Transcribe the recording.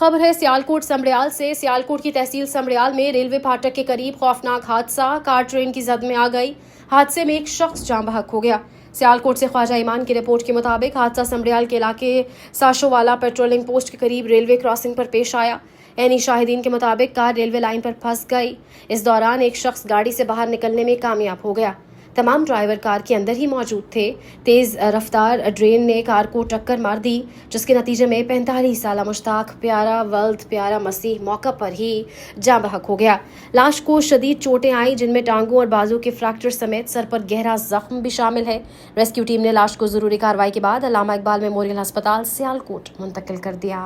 खबर है सियालकोट समड़ियाल से। सियालकोट की तहसील समड़ियाल में रेलवे फाटक के करीब खौफनाक हादसा। कार ट्रेन की जद में आ गई। हादसे में एक शख्स जान बहक हो गया। सियालकोट से ख्वाजा ईमान की रिपोर्ट के मुताबिक हादसा समड़ियाल के इलाके साशोवाला पेट्रोलिंग पोस्ट के करीब रेलवे क्रॉसिंग पर पेश आया। एनी शाहिदीन के मुताबिक कार रेलवे लाइन पर फंस गई। इस दौरान एक शख्स गाड़ी से बाहर निकलने में कामयाब हो गया। तमाम ड्राइवर कार के अंदर ही मौजूद थे। तेज रफ्तार ट्रेन ने कार को टक्कर मार दी, जिसके नतीजे में 45 साला मुश्ताक प्यारा वल्द प्यारा मसीह मौका पर ही जाँ बहक हो गया। लाश को शदीद चोटें आई, जिनमें टांगों और बाजू के फ्रैक्चर समेत सर पर गहरा जख्म भी शामिल है। रेस्क्यू टीम ने लाश को जरूरी कार्रवाई के बाद अल्लामा इकबाल मेमोरियल अस्पताल सियालकोट मुंतकिल कर दिया।